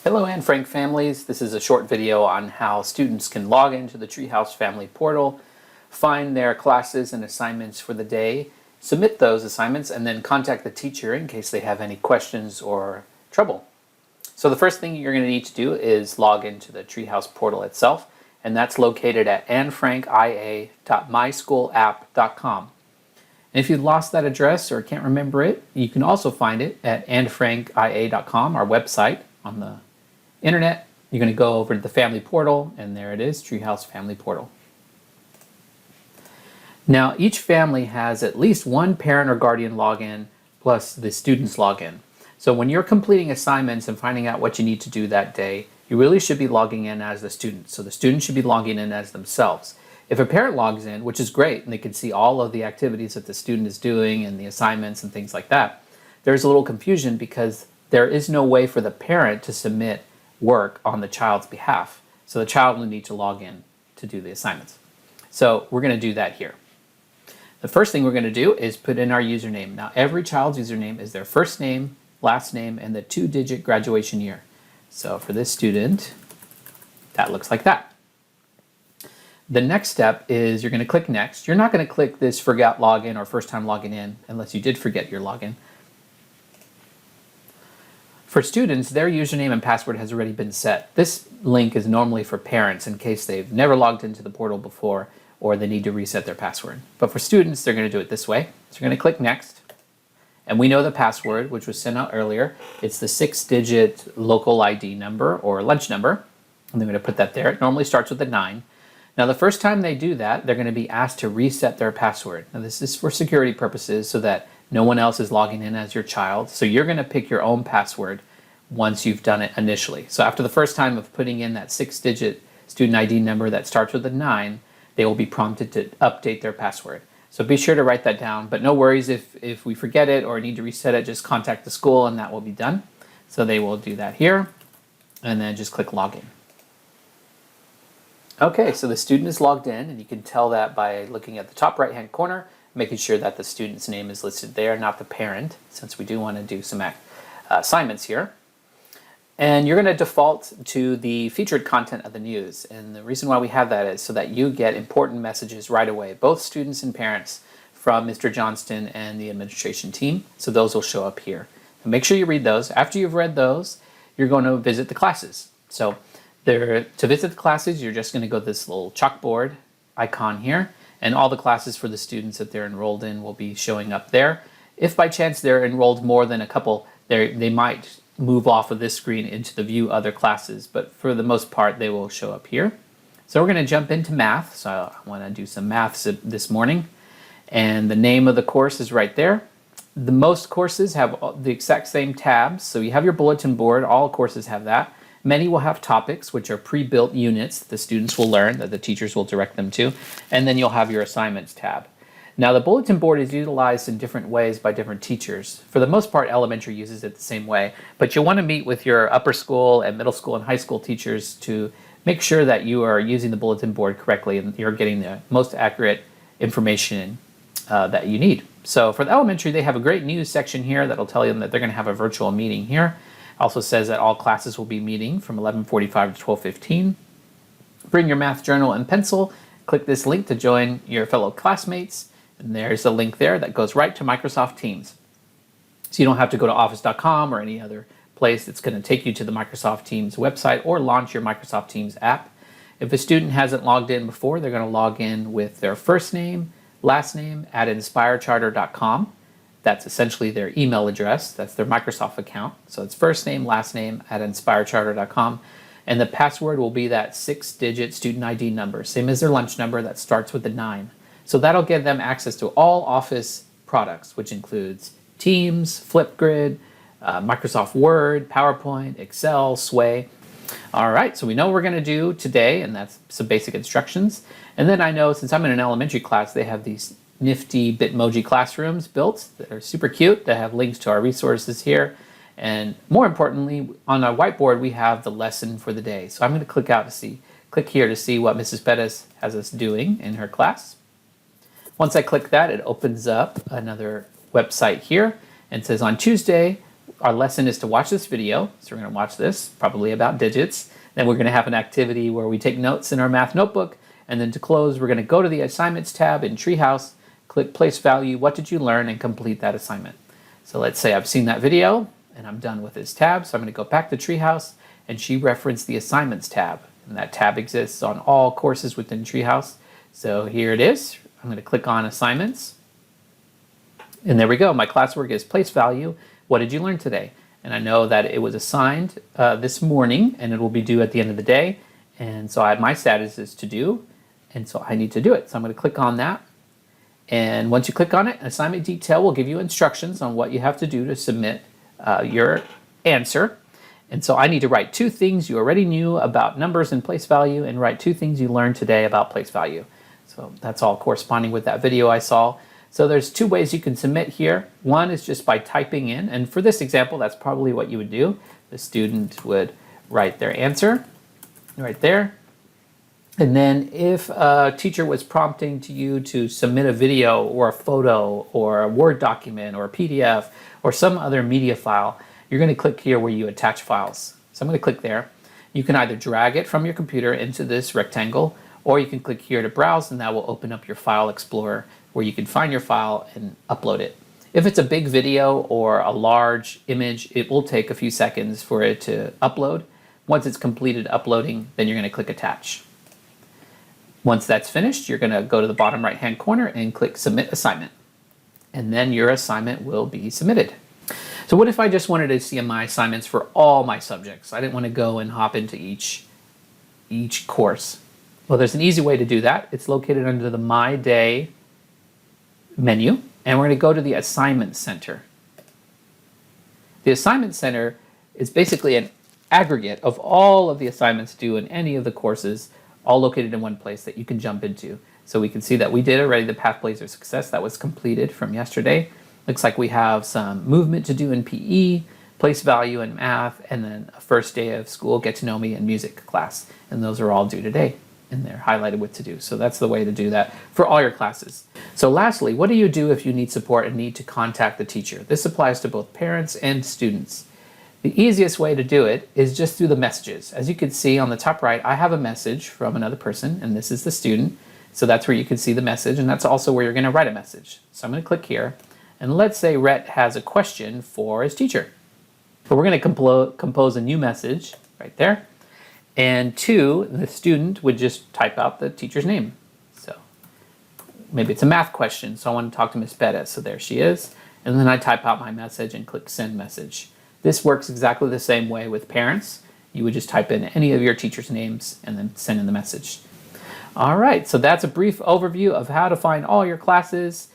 Hello Anne Frank families. This is a short video on how students can log into the Treehouse Family Portal, find their classes and assignments for the day, submit those assignments, and then contact the teacher in case they have any questions or trouble. So the first thing you're going to need to do is log into the Treehouse portal itself, and that's located at annefrankia.myschoolapp.com. And if you lost that address or can't remember it, you can also find it at annefrankia.com, our website on the internet. You're going to go over to the family portal, and there it is, Treehouse Family Portal. Now, each family has at least one parent or guardian login plus the student's login. So when you're completing assignments and finding out what you need to do that day, you really should be logging in as the student. So the student should be logging in as themselves. If a parent logs in, which is great, and they can see all of the activities that the student is doing and the assignments and things like that, there's a little confusion because there is no way for the parent to submit work on the child's behalf. So the child will need to log in to do the assignments. So we're going to do that here. The first thing we're going to do is put in our username. Now every child's username is their first name, last name, and the 2-digit graduation year. So for this student, that looks like that. The next step is you're going to click next. You're not going to click this forgot login or first time logging in unless you did forget your login. For students, their username and password has already been set. This link is normally for parents in case they've never logged into the portal before or they need to reset their password. But for students, they're going to do it this way. So you're going to click next. And we know the password, which was sent out earlier. It's the 6-digit local ID number or lunch number. And they're going to put that there. It normally starts with a 9. Now, the first time they do that, they're going to be asked to reset their password. Now, this is for security purposes so that no one else is logging in as your child. So you're going to pick your own password once you've done it initially. So after the first time of putting in that 6-digit student ID number that starts with a 9, they will be prompted to update their password. So be sure to write that down, but no worries if we forget it or need to reset it, just contact the school and that will be done. So they will do that here, and then just click login. Okay, so the student is logged in, and you can tell that by looking at the top right-hand corner, making sure that the student's name is listed there, not the parent, since we do want to do some assignments here. And you're going to default to the featured content of the news. And the reason why we have that is so that you get important messages right away, both students and parents, from Mr. Johnston and the administration team. So those will show up here. And make sure you read those. After you've read those, you're going to visit the classes. So to visit the classes, you're just going to go to this little chalkboard icon here. And all the classes for the students that they're enrolled in will be showing up there. If by chance they're enrolled more than a couple, they might move off of this screen into the view other classes, but for the most part they will show up here. So we're going to jump into math. So I want to do some maths this morning, and the name of the course is right there. The most courses have the exact same tabs. So you have your bulletin board, all courses have that. Many will have topics, which are pre-built units that the students will learn, that the teachers will direct them to, and then you'll have your assignments tab. Now, the bulletin board is utilized in different ways by different teachers. For the most part, elementary uses it the same way, but you'll want to meet with your upper school and middle school and high school teachers to make sure that you are using the bulletin board correctly and you're getting the most accurate information that you need. So for the elementary, they have a great news section here that'll tell you that they're going to have a virtual meeting here. Also says that all classes will be meeting from 11:45 to 12:15. Bring your math journal and pencil. Click this link to join your fellow classmates. And there's a link there that goes right to Microsoft Teams. So you don't have to go to office.com or any other place. It's going to take you to the Microsoft Teams website or launch your Microsoft Teams app. If a student hasn't logged in before, they're going to log in with their first name, last name at inspirecharter.com. That's essentially their email address. That's their Microsoft account. So it's first name, last name at inspirecharter.com. And the password will be that 6-digit student ID number, same as their lunch number that starts with the 9. So that'll give them access to all Office products, which includes Teams, Flipgrid, Microsoft Word, PowerPoint, Excel, Sway. All right, so we know what we're going to do today, and that's some basic instructions. And then I know since I'm in an elementary class, they have these nifty Bitmoji classrooms built that are super cute, that have links to our resources here. And more importantly, on our whiteboard, we have the lesson for the day. So I'm going to click here to see what Mrs. Pettis has us doing in her class. Once I click that, it opens up another website here and says on Tuesday, Our lesson is to watch this video. So we're going to watch this, probably about digits. Then we're going to have an activity where we take notes in our math notebook. And then to close, we're going to go to the Assignments tab in Treehouse, click Place Value, What Did You Learn, and complete that assignment. So let's say I've seen that video and I'm done with this tab. So I'm going to go back to Treehouse, and she referenced the Assignments tab. And that tab exists on all courses within Treehouse. So here it is. I'm going to click on Assignments. And there we go. My classwork is Place Value. What did you learn today? And I know that it was assigned this morning, and it will be due at the end of the day. And so my status is to do, and so I need to do it. So I'm going to click on that. And once you click on it, assignment detail will give you instructions on what you have to do to submit your answer. And so I need to write 2 things you already knew about numbers and place value, and write 2 things you learned today about place value. So that's all corresponding with that video I saw. So there's 2 ways you can submit here. One is just by typing in, and for this example, that's probably what you would do. The student would write their answer right there. And then if a teacher was prompting to you to submit a video or a photo or a Word document or a PDF or some other media file, you're going to click here where you attach files. So I'm going to click there. You can either drag it from your computer into this rectangle, or you can click here to browse, and that will open up your file explorer where you can find your file and upload it. If it's a big video or a large image, it will take a few seconds for it to upload. Once it's completed uploading, then you're going to click Attach. Once that's finished, you're going to go to the bottom right-hand corner and click Submit Assignment. And then your assignment will be submitted. So what if I just wanted to see my assignments for all my subjects? I didn't want to go and hop into each course. Well, there's an easy way to do that. It's located under the My Day menu, and we're going to go to the Assignment Center. The Assignment Center is basically an aggregate of all of the assignments due in any of the courses, all located in one place that you can jump into. So we can see that we did already the Path Blazer Success that was completed from yesterday. Looks like we have some movement to do in PE, place value in math, and then a first day of school, get to know me, and music class. And those are all due today, and they're highlighted with to do. So that's the way to do that for all your classes. So lastly, what do you do if you need support and need to contact the teacher? This applies to both parents and students. The easiest way to do it is just through the messages. As you can see on the top right, I have a message from another person, and this is the student. So that's where you can see the message, and that's also where you're going to write a message. So I'm going to click here, and let's say Rhett has a question for his teacher. But we're going to compose a new message right there. And the student would just type out the teacher's name. So maybe it's a math question, so I want to talk to Miss Bettis. So there she is. And then I type out my message and click Send Message. This works exactly the same way with parents. You would just type in any of your teachers' names and then send in the message. All right, so that's a brief overview of how to find all your classes,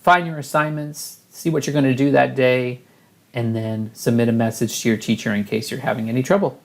find your assignments, see what you're going to do that day, and then submit a message to your teacher in case you're having any trouble.